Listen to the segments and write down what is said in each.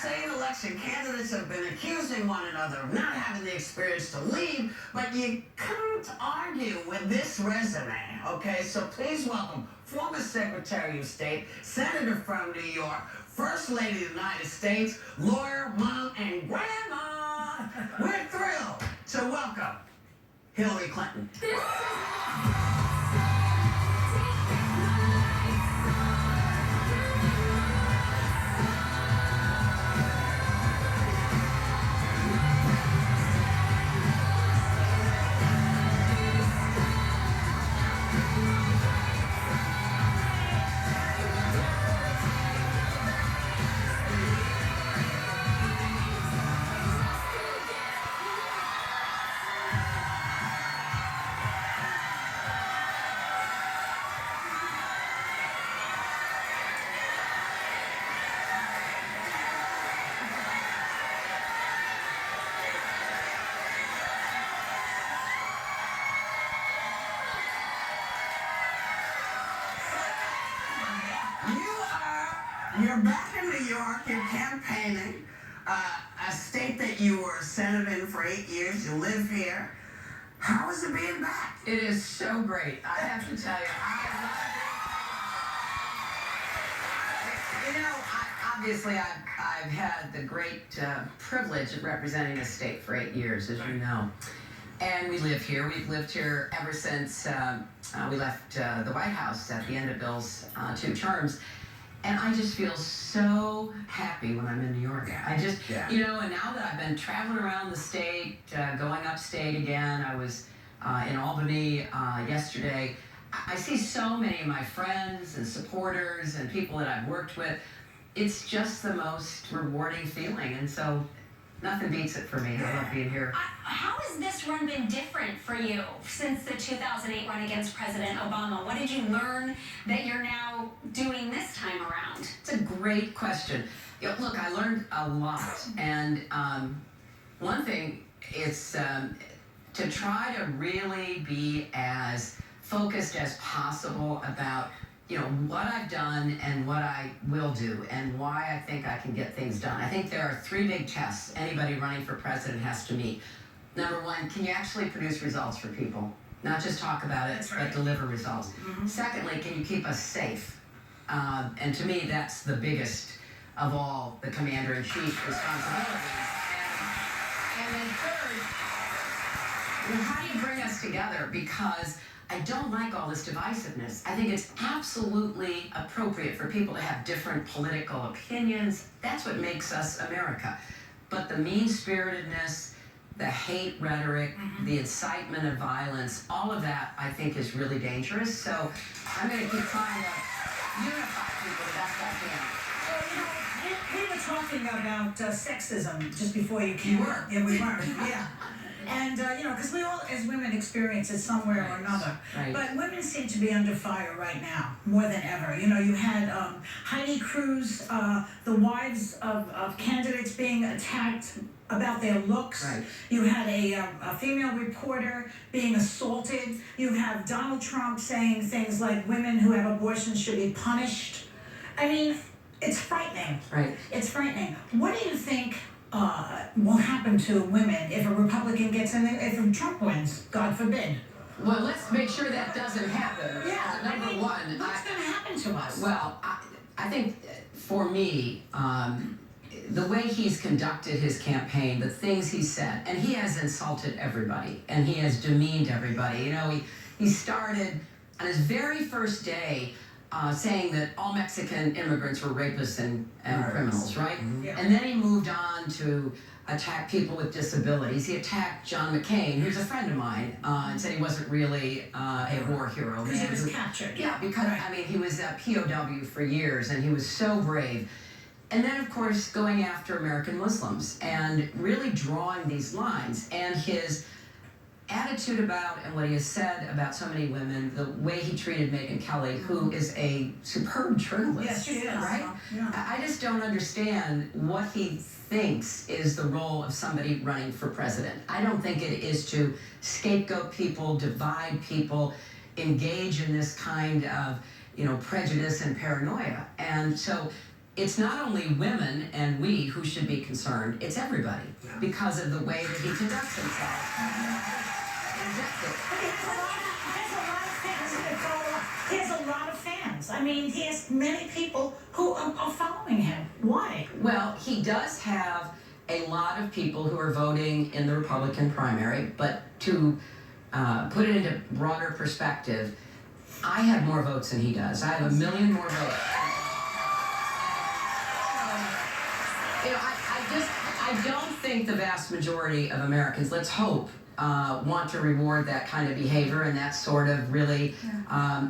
insane election, candidates have been accusing one another of not having the experience to lead, but you can't argue with this resume, okay? So please welcome former Secretary of State, Senator from New York, First Lady of the United States, lawyer, mom, and grandma. We're thrilled to welcome Hillary Clinton. You're back in New York, you're campaigning, a state that you were Senator in for 8 years, you live here. How is it being back? It is so great. I have to tell you, obviously I've had the great privilege of representing the state for 8 years, as you know. And we live here. We've lived here ever since we left the White House at the end of Bill's 2 terms. And I just feel so happy when I'm in New York. I just, and now that I've been traveling around the state, going upstate again, I was in Albany yesterday. I see so many of my friends and supporters and people that I've worked with. It's just the most rewarding feeling. And so nothing beats it for me. I love being here. How has this run been different for you since the 2008 run against President Obama? What did you learn that you're now doing this time around? It's a great question. Look, I learned a lot. And one thing is to try to really be as focused as possible about what I've done and what I will do and why I think I can get things done. I think there are 3 big tests anybody running for president has to meet. Number 1, can you actually produce results for people? Not just talk about it, but deliver results. Mm-hmm. Secondly, can you keep us safe? And to me, that's the biggest of all the commander-in-chief responsibilities. And then third, how do you bring us together? Because I don't like all this divisiveness. I think it's absolutely appropriate for people to have different political opinions. That's what makes us America. But the mean-spiritedness, the hate rhetoric, the incitement of violence, all of that, I think, is really dangerous. So I'm going to keep trying to unify people the best I can. Well, we were talking about sexism just before you came. You were? Yeah, we were. Yeah. And, because we all, as women, experience it somewhere or another. Right. But women seem to be under fire right now, more than ever. You had Heidi Cruz, the wives of candidates being attacked about their looks. Right. You had a female reporter being assaulted. You have Donald Trump saying things like women who have abortions should be punished. I mean, it's frightening. Right. It's frightening. What do you think will happen to women if a Republican gets in there, if Trump wins, God forbid? Well, let's make sure that doesn't happen. Yeah, Number one. What's going to happen to us? Well, I think for me, the way he's conducted his campaign, the things he said, and he has insulted everybody, and he has demeaned everybody. He started on his very first day saying that all Mexican immigrants were rapists and criminals, right? Mm-hmm. Yeah. And then he moved on to attack people with disabilities. He attacked John McCain, who's a friend of mine, and said he wasn't really a war hero. Because he was captured. Yeah, because, he was a POW for years, and he was so brave. And then, of course, going after American Muslims and really drawing these lines. And his attitude about and what he has said about so many women, the way he treated Megyn Kelly, who is a superb journalist. Yes, she is. Right? Yeah. I just don't understand what he thinks is the role of somebody running for president. I don't think it is to scapegoat people, divide people, engage in this kind of, prejudice and paranoia. And so it's not only women and we who should be concerned, it's everybody because of the way that he conducts himself. He has a lot of fans. I mean, he has many people who are following him. Why? Well, he does have a lot of people who are voting in the Republican primary, but to put it into broader perspective, I have more votes than he does. I have 1 million more votes. I don't think the vast majority of Americans, let's hope, want to reward that kind of behavior and that sort of really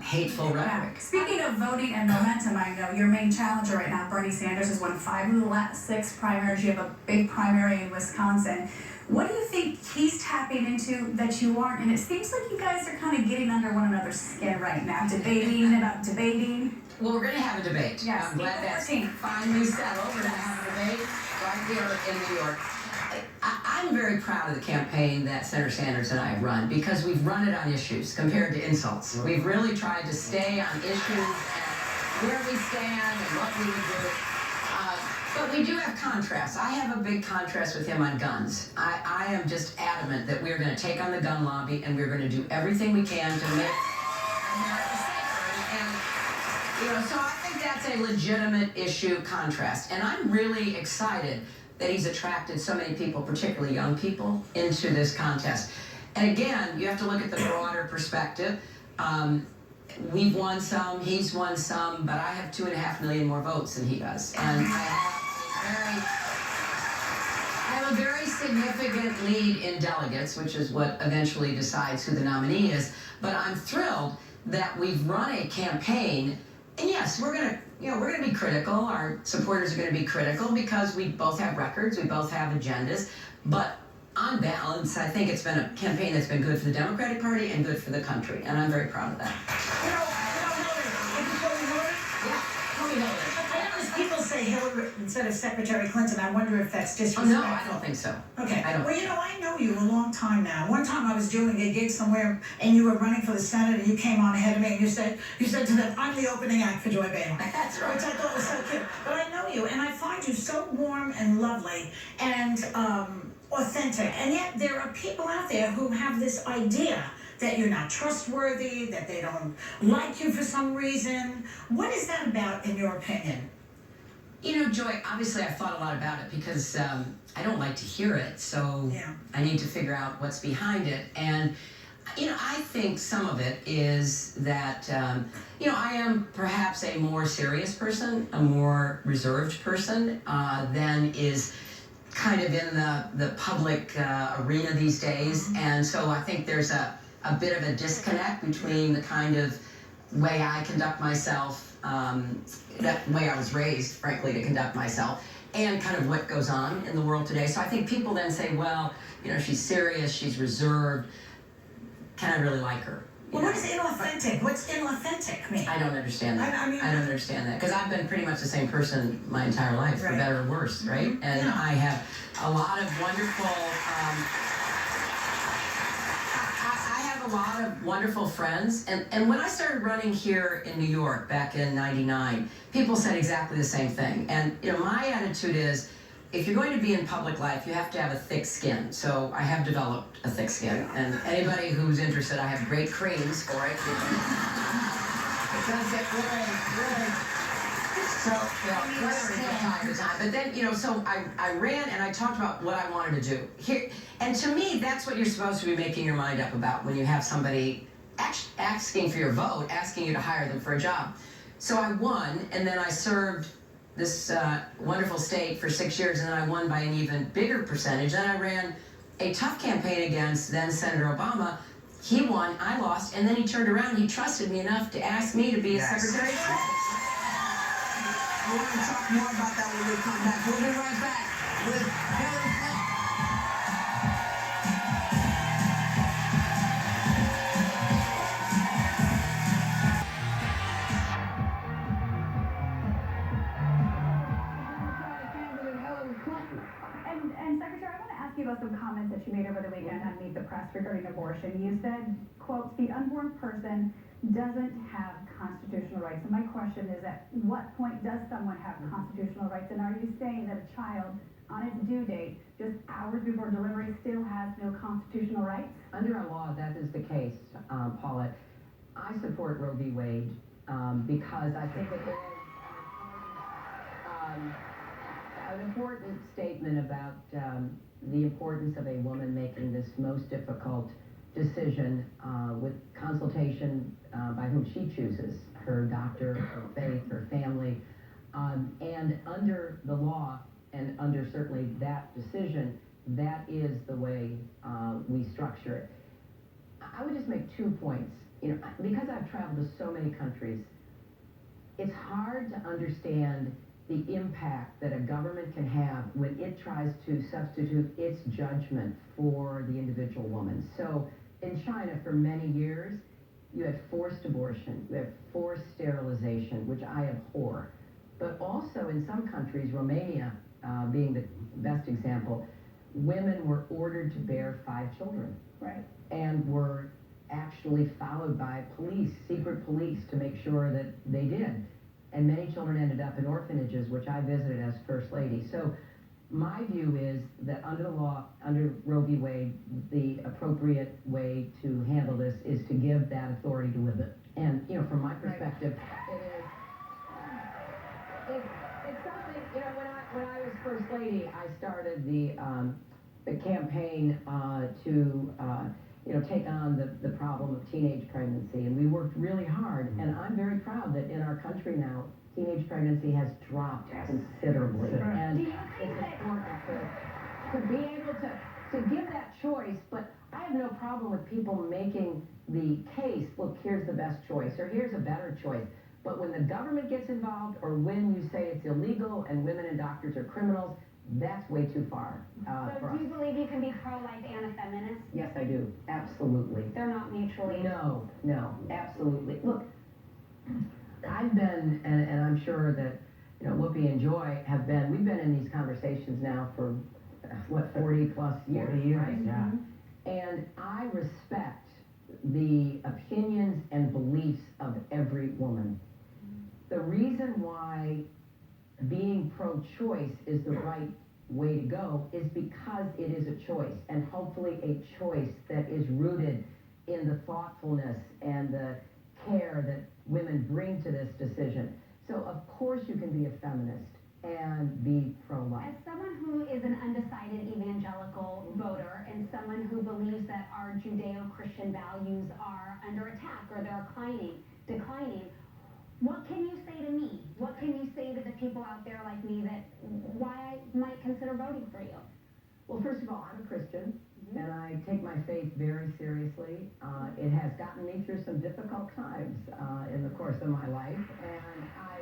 hateful rhetoric. Speaking of voting and momentum, I know your main challenger right now, Bernie Sanders, has won 5 of the last 6 primaries. You have a big primary in Wisconsin. What do you think he's tapping into that you aren't? And it seems like you guys are kind of getting under one another's skin right now, debating about debating. Well, we're going to have a debate. Yes, I'm glad that's finally settled. We're going to have a debate right here in New York. I'm very proud of the campaign that Senator Sanders and I have run because we've run it on issues compared to insults. We've really tried to stay on issues and where we stand and what we would do. But we do have contrasts. I have a big contrast with him on guns. I am just adamant that we're going to take on the gun lobby and we're going to do everything we can to make America safer. And so I think that's a legitimate issue contrast. And I'm really excited that he's attracted so many people, particularly young people, into this contest. And again, you have to look at the broader perspective. We've won some, he's won some, but I have 2.5 million more votes than he does. And I have a very significant lead in delegates, which is what eventually decides who the nominee is. But I'm thrilled that we've run a campaign. And yes, we're gonna be critical. Our supporters are gonna be critical because we both have records, we both have agendas. But on balance, I think it's been a campaign that's been good for the Democratic Party and good for the country, and I'm very proud of that. People say Hillary instead of Secretary Clinton. I wonder if that's disrespectful. No, I don't think so. Okay. I don't. Well, I know you a long time now. One time I was doing a gig somewhere, and you were running for the Senate, and you came on ahead of me, and you said to them, "I'm the opening act for Joy Behar." That's right. Which I thought was so cute. But I know you, and I find you so warm and lovely and authentic. And yet there are people out there who have this idea that you're not trustworthy, that they don't like you for some reason. What is that about, in your opinion? Joy, obviously I've thought a lot about it because I don't like to hear it, so Yeah. I need to figure out what's behind it. And, I think some of it is that, I am perhaps a more serious person, a more reserved person than is kind of in the public arena these days. And so I think there's a bit of a disconnect between the kind of way I conduct myself, that way I was raised, frankly, to conduct myself, and kind of what goes on in the world today. So I think people then say, well, she's serious, she's reserved. Can I really like her? Well, what is inauthentic? What's inauthentic mean? I don't understand that. I don't understand that because I've been pretty much the same person my entire life, for Right. better or worse, right? And Yeah. I have a lot of wonderful. I have a lot of wonderful friends, and when I started running here in New York back in '99, people said exactly the same thing. And my attitude is, if you're going to be in public life, you have to have a thick skin. So I have developed a thick skin, and anybody who's interested, I have great creams for it. It does get really. So, time to time. But then, so I ran and I talked about what I wanted to do here. And to me, that's what you're supposed to be making your mind up about when you have somebody asking for your vote, asking you to hire them for a job. So I won, and then I served this wonderful state for 6 years, and then I won by an even bigger percentage. Then I ran a tough campaign against then Senator Obama. He won, I lost, and then he turned around. He trusted me enough to ask me to be his secretary. We're going to talk more about that when we come back. We'll be right back with Hillary Clinton. And Secretary, I want to ask you about some comments that you made over the weekend on Meet the Press regarding abortion. You said, quote, "The unborn person doesn't have constitutional rights. And my question is, at what point does someone have constitutional rights? And are you saying that a child on its due date, just hours before delivery, still has no constitutional rights? Under our law, that is the case, Paulette. I support Roe v. Wade because I think it is an important statement about the importance of a woman making this most difficult decision with consultation by whom she chooses, her doctor, her faith, her family. And under the law, and under certainly that decision, that is the way we structure it. I would just make 2 points. You know, because I've traveled to so many countries, it's hard to understand the impact that a government can have when it tries to substitute its judgment for the individual woman. So in China, for many years, you had forced abortion, you had forced sterilization, which I abhor. But also in some countries, Romania being the best example, women were ordered to bear 5 children. Right. And were actually followed by police, secret police, to make sure that they did. And many children ended up in orphanages, which I visited as First Lady. So my view is that under the law, under Roe v. Wade, the appropriate way to handle this is to give that authority to women. And, you know, from my perspective, it's something, you know, when I was First Lady, I started the campaign to you know, take on the problem of teenage pregnancy, and we worked really hard. And I'm very proud that in our country now, teenage pregnancy has dropped considerably. And it's important to be able to give that choice. But I have no problem with people making the case, look, here's the best choice, or here's a better choice. But when the government gets involved, or when you say it's illegal and women and doctors are criminals, that's way too far for us. Do you believe you can be pro-life and a feminist? Yes, I do. Absolutely. They're not mutually. No, absolutely. Look, I've been, and I'm sure that, you know, Whoopi and Joy have been, we've been in these conversations now for, what, 40 plus years, 40 years, right? yeah. And I respect the opinions and beliefs of every woman. The reason why being pro-choice is the right way to go is because it is a choice, and hopefully a choice that is rooted in the thoughtfulness and the care that women bring to this decision. So of course you can be a feminist and be pro-life. As someone who is an undecided evangelical voter and someone who believes that our Judeo-Christian values are under attack or they're declining, what can you say to me? What can you say to the people out there like me that why I might consider voting for you? Well, first of all, I'm a Christian, and I take my faith very seriously. It has gotten me through some difficult times in the course of my life, and I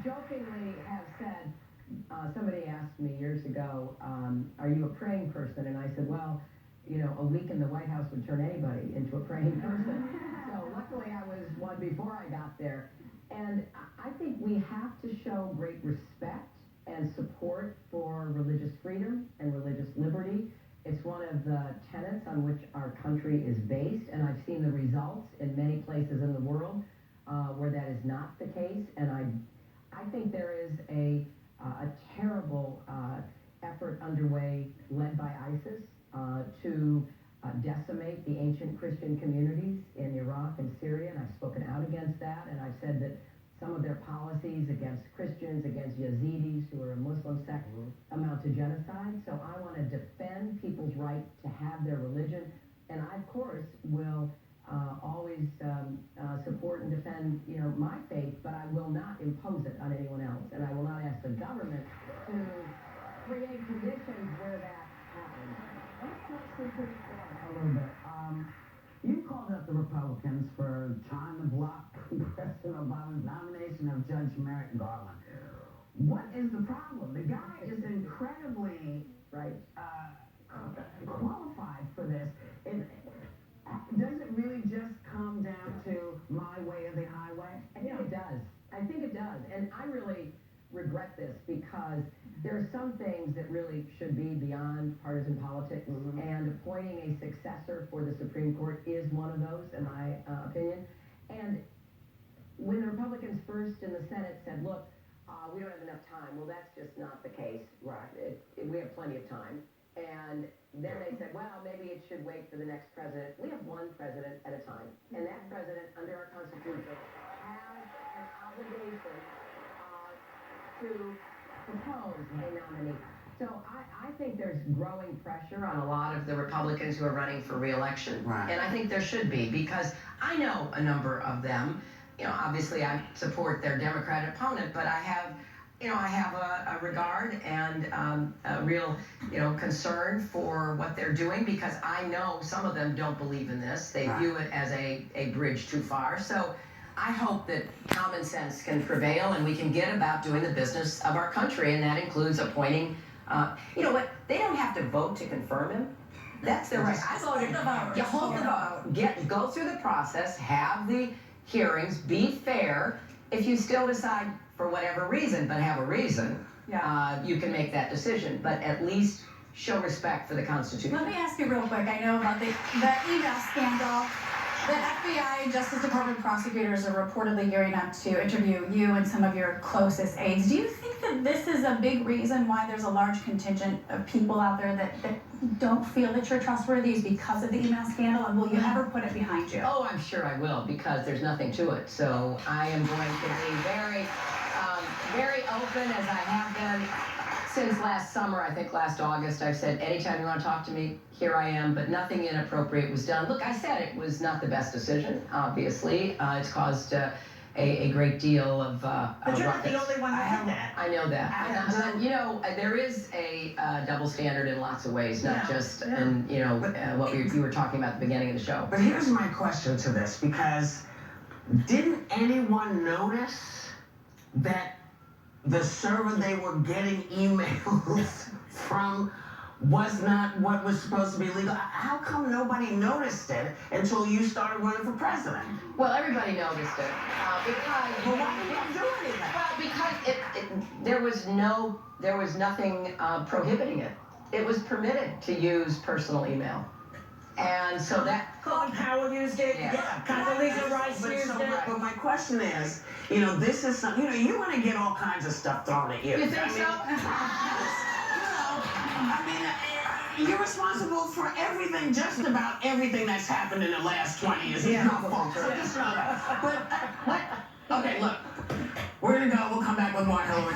jokingly have said, somebody asked me years ago, are you a praying person? And I said, well, you know, a week in the White House would turn anybody into a praying person. So luckily I was one before I got there. And I think we have to show great respect and support for religious freedom and religious liberty. It's one of the tenets on which our country is based, and I've seen the results in many places in the world where that is not the case. And I think there is a terrible effort underway led by ISIS to decimate the ancient Christian communities in Iraq and Syria, and I've spoken out against that, and I've said that some of their policies against Christians, against Yazidis, who are a Muslim sect, amount to genocide. So I want to defend people's right to have their religion, and I, of course, will always support and defend, you know, my faith, but I will not impose it on anyone else, and I will not ask the government to create conditions where that happens. Let's talk a little bit. You called up the Republicans for trying to block President Obama's nomination of Judge Merrick Garland. What is the problem? The guy is incredibly qualified for this. Does it really just come down to my way or the highway? I think it does. I think it does. And I really regret this because there are some things that really should be beyond partisan politics, and appointing a successor for the Supreme Court is one of those, in my opinion. And when the Republicans first in the Senate said, look, we don't have enough time, well, that's just not the case, right? We have plenty of time. And then they said, well, maybe it should wait for the next president. We have one president at a time. And that president, under our Constitution, has an obligation to propose a nominee. So I think there's growing pressure on a lot of the Republicans who are running for re-election. Right. And I think there should be, because I know a number of them. You know, obviously I support their Democratic opponent, but I have a regard and a real, concern for what they're doing, because I know some of them don't believe in this. They view it as a bridge too far. So I hope that common sense can prevail and we can get about doing the business of our country, and that includes appointing, you know what, they don't have to vote to confirm him. That's their right. I voted. You hold the vote. Go through the process, have the hearings, be fair. If you still decide for whatever reason, but have a reason, you can make that decision. But at least show respect for the Constitution. Let me ask you real quick. I know about the email scandal. The FBI and Justice Department prosecutors are reportedly gearing up to interview you and some of your closest aides. Do you think that this is a big reason why there's a large contingent of people out there that don't feel that you're trustworthy, is because of the email scandal? And will you ever put it behind you? Oh, I'm sure I will, because there's nothing to it. So I am going to be very open, as I have been since last summer. I think last August, I've said, anytime you want to talk to me, here I am, but nothing inappropriate was done. Look, I said it was not the best decision, obviously. It's caused a great deal of But you're not the only one who had that. I know that. And, there is a double standard in lots of ways, not just in, what you were talking about at the beginning of the show. But here's my question to this, because didn't anyone notice that the server they were getting emails from was not what was supposed to be legal? How come nobody noticed it until you started running for president? Well, everybody noticed it because. Well, why didn't you do anything? Well, because there was nothing prohibiting it. It was permitted to use personal email, and so that. Colin Powell used it. Yeah. Condoleezza Rice used it. But my question is, this is something. You want to get all kinds of stuff thrown at you. You think so? You're responsible for everything, just about everything that's happened in the last 20 years. Yeah. It's your fault. So just know that. But, okay, look. We're going to go. We'll come back with more Hillary.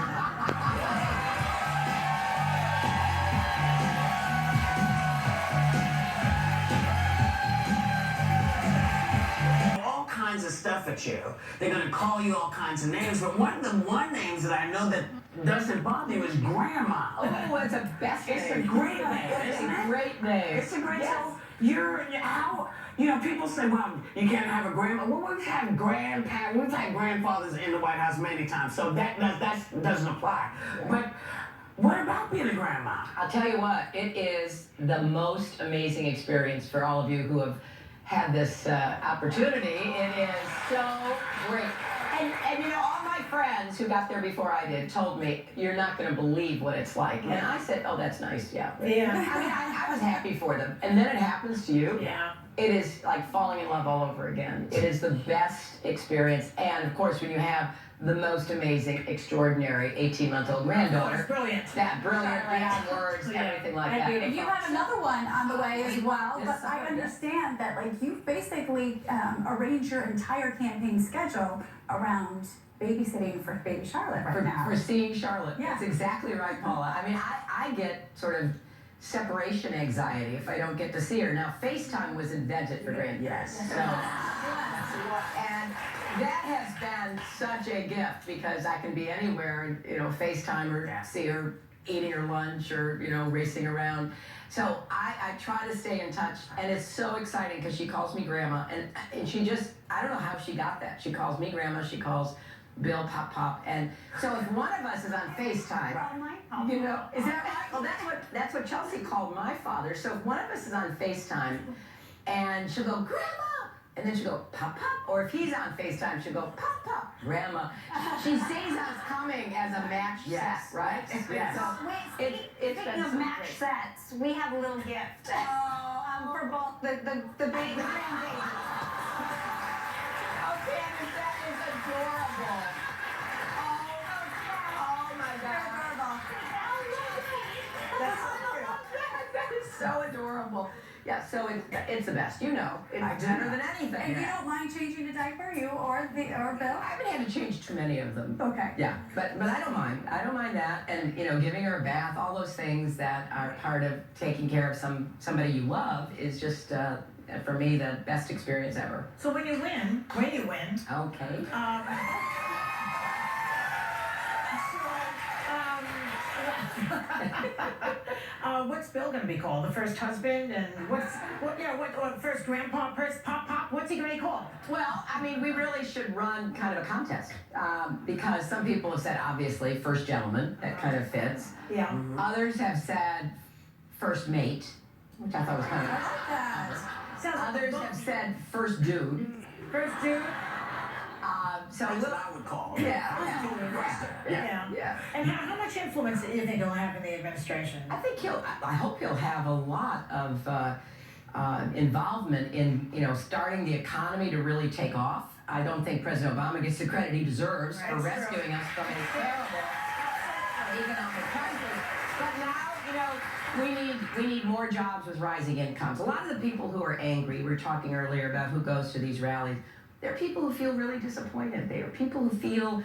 All kinds of stuff at you. They're going to call you all kinds of names. But one of the names that I know that doesn't bother you is Grandma. Oh, it's a best name. It's a great name, isn't it? It's a great name. It's a great name. Yes. So people say, well, you can't have a grandma. Well, we've had grandfathers in the White House many times, so that doesn't apply. Yeah. But what about being a grandma? I'll tell you what, it is the most amazing experience for all of you who have had this opportunity. It is so great. And all my friends who got there before I did told me, you're not going to believe what it's like. And I said, oh, that's nice, yeah. I was happy for them. And then it happens to you. Yeah. It is like falling in love all over again. It is the best experience. And of course, when you have the most amazing, extraordinary 18-month-old granddaughter. Brilliant. That brilliant, beyond words, everything like that. And you have another one on the way as well, but I understand that you've basically arranged your entire campaign schedule around babysitting for baby Charlotte right now. For seeing Charlotte. Yeah. That's exactly right, Paula. I mean, I get sort of separation anxiety if I don't get to see her. Now, FaceTime was invented for grandkids. Yes. So, and that has been such a gift, because I can be anywhere and, FaceTime her, see her eating her lunch or, racing around. So I try to stay in touch, and it's so exciting because she calls me Grandma, and she just, I don't know how she got that. She calls me Grandma, she calls Bill Pop, and so if one of us is on FaceTime, is that right? Well, that's what Chelsea called my father. So if one of us is on FaceTime, and she'll go, Grandma, and then she'll go, Pop, or if he's on FaceTime, she'll go, Pop, Grandma. She sees us coming as a match set, right? Yes. So Speaking of match sets, we have a little gift for both the big grandbaby. adorable. Oh my God. That is so adorable. Yeah, so it's the best. You know, it's better than anything. And you don't mind changing a diaper, you or Bill? I haven't had to change too many of them. Okay. Yeah, but I don't mind. I don't mind that, and giving her a bath, all those things that are part of taking care of somebody you love is just for me the best experience ever. So when you win, Okay. What's Bill going to be called? The first husband, and what first grandpa, first pop? What's he going to be called? Well, I mean, we really should run kind of a contest because some people have said, obviously, first gentleman. That kind of fits. Yeah. Mm-hmm. Others have said first mate, which I thought was kind of. I like that. Others have said first dude. First dude. So That's what I would call him. Yeah. And how much influence do you think he'll have in the administration? I hope he'll have a lot of involvement in starting the economy to really take off. I don't think President Obama gets the credit he deserves for rescuing us from a terrible economic crisis. But now, we need more jobs with rising incomes. A lot of the people who are angry, we were talking earlier about who goes to these rallies, they're people who feel really disappointed. They are people who feel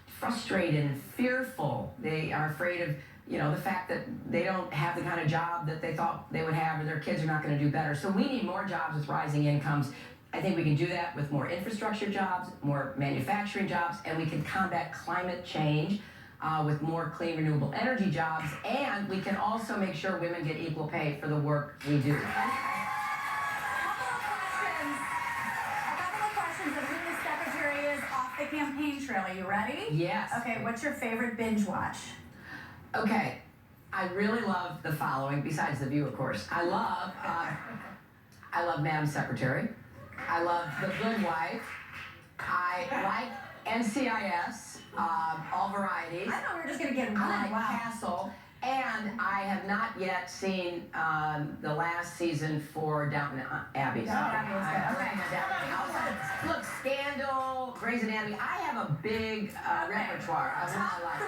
frustrated and fearful. They are afraid of, the fact that they don't have the kind of job that they thought they would have, or their kids are not going to do better. So we need more jobs with rising incomes. I think we can do that with more infrastructure jobs, more manufacturing jobs, and we can combat climate change with more clean, renewable energy jobs. And we can also make sure women get equal pay for the work we do. The campaign trail. Are you ready? Yes. Okay, what's your favorite binge watch? Okay, I really love the following, besides The View, of course. I love Madam Secretary. I love The Good Wife. I like NCIS, all varieties. I thought we were just going to get one. I like Wow. Castle. And I have not yet seen the last season for Downton Abbey. Downton Abbey was good. Okay. Look, Scandal, Grey's Anatomy. I have a big repertoire of what I like.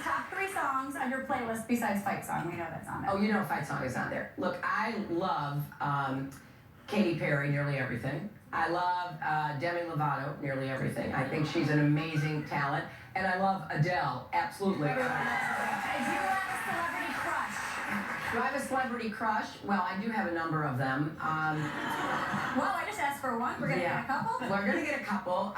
Top three songs on your playlist besides Fight Song. We know that's on there. Oh, Fight Song is on there. Look, I love Katy Perry, nearly everything. I love Demi Lovato, nearly everything. I think she's an amazing talent. And I love Adele, absolutely. Do you have a celebrity crush? Do I have a celebrity crush? Well, I do have a number of them. Well, I just asked for one. We're going to get a couple? We're going to get a couple.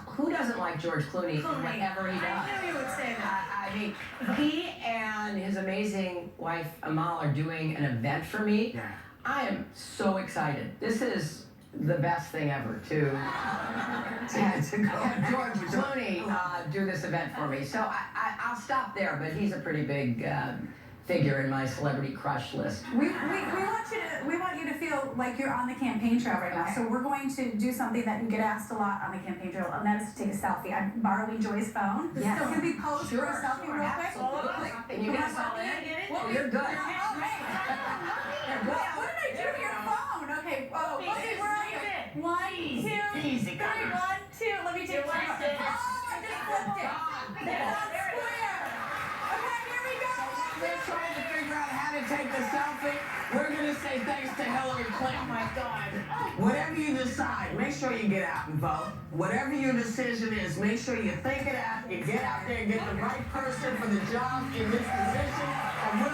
Who doesn't like George Clooney for whatever he does? I knew you would say that. I mean, he and his amazing wife, Amal, are doing an event for me. Yeah. I am so excited. This is the best thing ever to have George Clooney do this event for me. So I'll stop there, but he's a pretty big figure in my celebrity crush list. We want you to feel like you're on the campaign trail right now. So we're going to do something that you get asked a lot on the campaign trail, and that is to take a selfie. I'm borrowing Joy's phone. Yes. So can we pose for a selfie real quick? Absolutely. And you got something? Well, you're good. Oh, hey. What did I do to your phone? Okay. Oh, okay. Where are you? 1, 2, Easy, 3. come on. 1, 2. Let me take it. Oh, I just flipped it. It's on square. Okay, here we go. They're trying to figure out how to take the selfie. We're going to say thanks to Hillary Clinton. Oh my God. Whatever you decide, make sure you get out and vote. Whatever your decision is, make sure you think it out, you get out there and get the right person for the job in this position, and